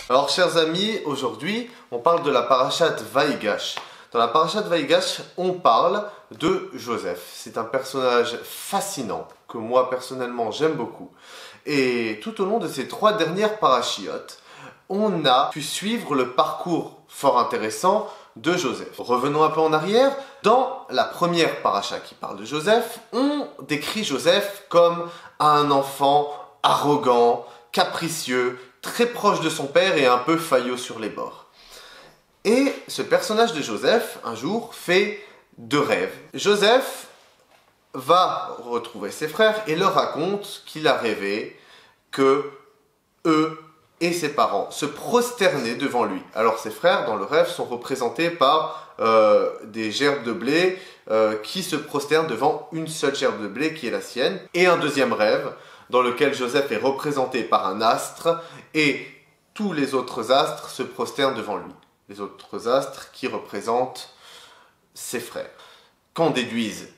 Alors chers amis, aujourd'hui on parle de la parashat Vaïgash. Dans la parashat Vaïgash, on parle de Joseph. C'est un personnage fascinant que moi personnellement j'aime beaucoup. Et tout au long de ces 3 dernières parachiotes, on a pu suivre le parcours fort intéressant de Joseph. Revenons un peu en arrière. Dans la première paracha qui parle de Joseph, on décrit Joseph comme un enfant arrogant, capricieux, très proche de son père et un peu faillot sur les bords. Et ce personnage de Joseph, un jour, fait 2 rêves. Joseph va retrouver ses frères et leur raconte qu'il a rêvé que eux et ses parents se prosternaient devant lui. Alors ses frères, dans le rêve, sont représentés par des gerbes de blé qui se prosternent devant une seule gerbe de blé qui est la sienne. Et un deuxième rêve, dans lequel Joseph est représenté par un astre et tous les autres astres se prosternent devant lui. Les autres astres qui représentent ses frères. Qu'en déduisent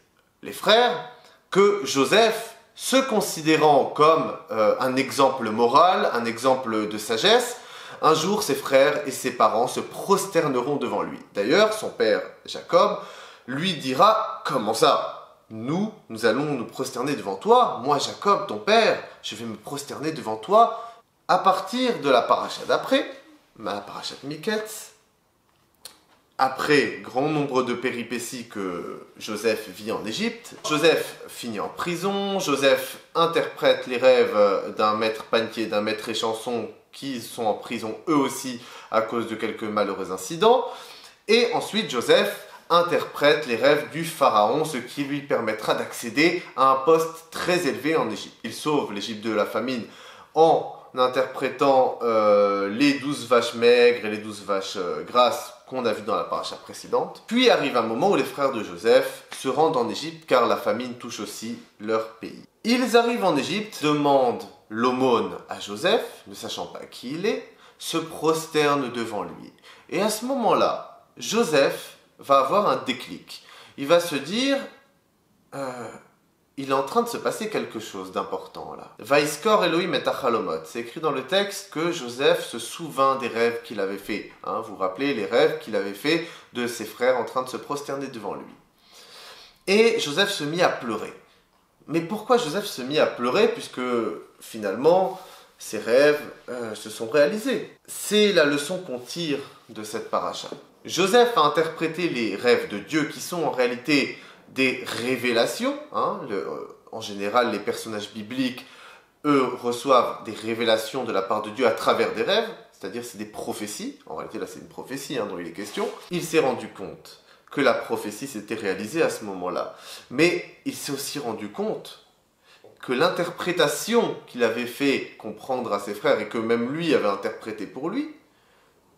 les frères? Que Joseph, se considérant comme un exemple moral, un exemple de sagesse, un jour ses frères et ses parents se prosterneront devant lui. D'ailleurs, son père Jacob lui dira « Comment ça? Nous allons nous prosterner devant toi. Moi, Jacob, ton père, je vais me prosterner devant toi. » À partir de la paracha d'après, la parashat Miketz, après grand nombre de péripéties que Joseph vit en Égypte, Joseph finit en prison, Joseph interprète les rêves d'un maître panetier, d'un maître échanson qui sont en prison eux aussi à cause de quelques malheureux incidents, et ensuite Joseph interprète les rêves du pharaon, ce qui lui permettra d'accéder à un poste très élevé en Égypte. Il sauve l'Égypte de la famine en interprétant les 12 vaches maigres et les 12 vaches grasses qu'on a vu dans la paracha précédente. Puis arrive un moment où les frères de Joseph se rendent en Égypte car la famine touche aussi leur pays. Ils arrivent en Égypte, demandent l'aumône à Joseph, ne sachant pas qui il est, se prosternent devant lui. Et à ce moment-là, Joseph va avoir un déclic. Il va se dire... il est en train de se passer quelque chose d'important là. Vaïskor Elohim et Achalomot. C'est écrit dans le texte que Joseph se souvint des rêves qu'il avait faits. Vous vous rappelez les rêves qu'il avait faits de ses frères en train de se prosterner devant lui. Et Joseph se mit à pleurer. Mais pourquoi Joseph se mit à pleurer? Puisque finalement, ses rêves se sont réalisés. C'est la leçon qu'on tire de cette paracha. Joseph a interprété les rêves de Dieu qui sont en réalité des révélations. En général, les personnages bibliques, eux, reçoivent des révélations de la part de Dieu à travers des rêves, c'est-à-dire c'est des prophéties. En réalité, là, c'est une prophétie dont il est question. Il s'est rendu compte que la prophétie s'était réalisée à ce moment-là. Mais il s'est aussi rendu compte que l'interprétation qu'il avait fait comprendre à ses frères et que même lui avait interprété pour lui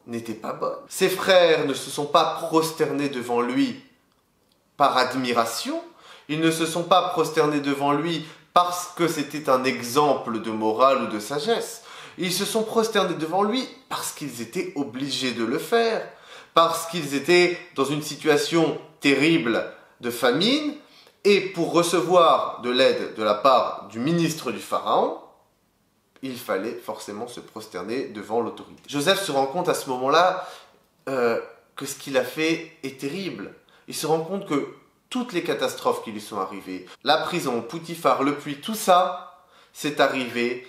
n'était pas bonne. Ses frères ne se sont pas prosternés devant lui par admiration, ils ne se sont pas prosternés devant lui parce que c'était un exemple de morale ou de sagesse. Ils se sont prosternés devant lui parce qu'ils étaient obligés de le faire, parce qu'ils étaient dans une situation terrible de famine, et pour recevoir de l'aide de la part du ministre du Pharaon, il fallait forcément se prosterner devant l'autorité. Joseph se rend compte à ce moment-là que ce qu'il a fait est terrible. Il se rend compte que toutes les catastrophes qui lui sont arrivées, la prison, Poutifar, le puits, tout ça, c'est arrivé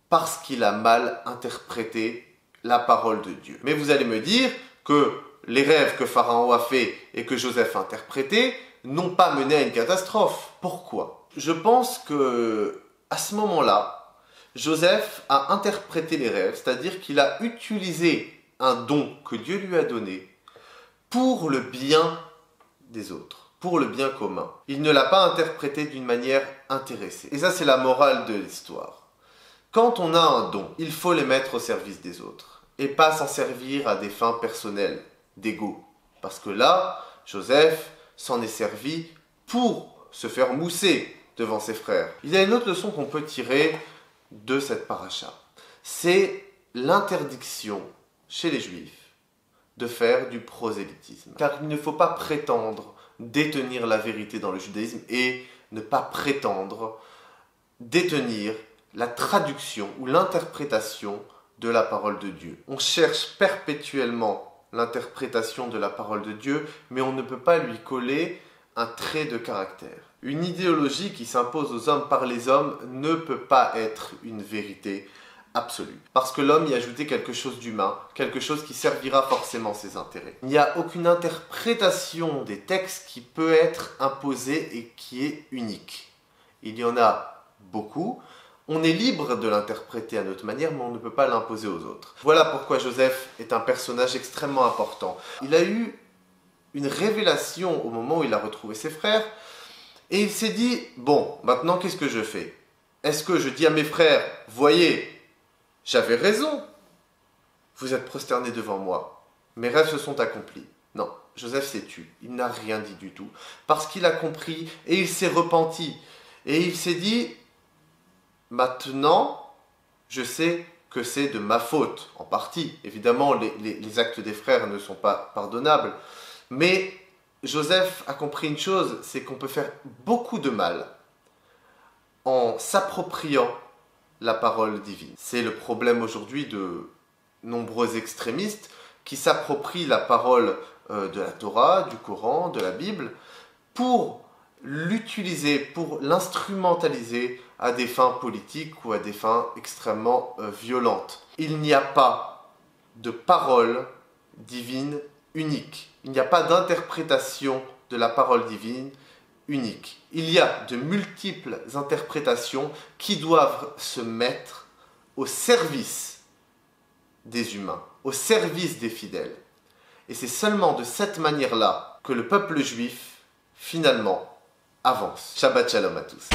parce qu'il a mal interprété la parole de Dieu. Mais vous allez me dire que les rêves que Pharaon a fait et que Joseph a interprétés n'ont pas mené à une catastrophe. Pourquoi? Je pense que à ce moment-là, Joseph a interprété les rêves, c'est-à-dire qu'il a utilisé un don que Dieu lui a donné pour le bien des autres, pour le bien commun. Il ne l'a pas interprété d'une manière intéressée. Et ça, c'est la morale de l'histoire. Quand on a un don, il faut les mettre au service des autres et pas s'en servir à des fins personnelles, d'ego. Parce que là, Joseph s'en est servi pour se faire mousser devant ses frères. Il y a une autre leçon qu'on peut tirer de cette paracha. C'est l'interdiction chez les Juifs de faire du prosélytisme. Car il ne faut pas prétendre détenir la vérité dans le judaïsme et ne pas prétendre détenir la traduction ou l'interprétation de la parole de Dieu. On cherche perpétuellement l'interprétation de la parole de Dieu, mais on ne peut pas lui coller un trait de caractère. Une idéologie qui s'impose aux hommes par les hommes ne peut pas être une vérité absolue. Parce que l'homme y a ajouté quelque chose d'humain, quelque chose qui servira forcément ses intérêts. Il n'y a aucune interprétation des textes qui peut être imposée et qui est unique. Il y en a beaucoup. On est libre de l'interpréter à notre manière, mais on ne peut pas l'imposer aux autres. Voilà pourquoi Joseph est un personnage extrêmement important. Il a eu une révélation au moment où il a retrouvé ses frères, et il s'est dit, bon, maintenant qu'est-ce que je fais? Est-ce que je dis à mes frères, voyez, j'avais raison, vous êtes prosternés devant moi, mes rêves se sont accomplis. Non, Joseph s'est tu, il n'a rien dit du tout, parce qu'il a compris et il s'est repenti. Et il s'est dit, maintenant, je sais que c'est de ma faute, en partie. Évidemment, les actes des frères ne sont pas pardonnables, mais Joseph a compris une chose, c'est qu'on peut faire beaucoup de mal en s'appropriant la parole divine. C'est le problème aujourd'hui de nombreux extrémistes qui s'approprient la parole de la Torah, du Coran, de la Bible, pour l'utiliser, pour l'instrumentaliser à des fins politiques ou à des fins extrêmement violentes. Il n'y a pas de parole divine unique. Il n'y a pas d'interprétation de la parole divine unique. Il y a de multiples interprétations qui doivent se mettre au service des humains, au service des fidèles. Et c'est seulement de cette manière-là que le peuple juif, finalement, avance. Shabbat Shalom à tous.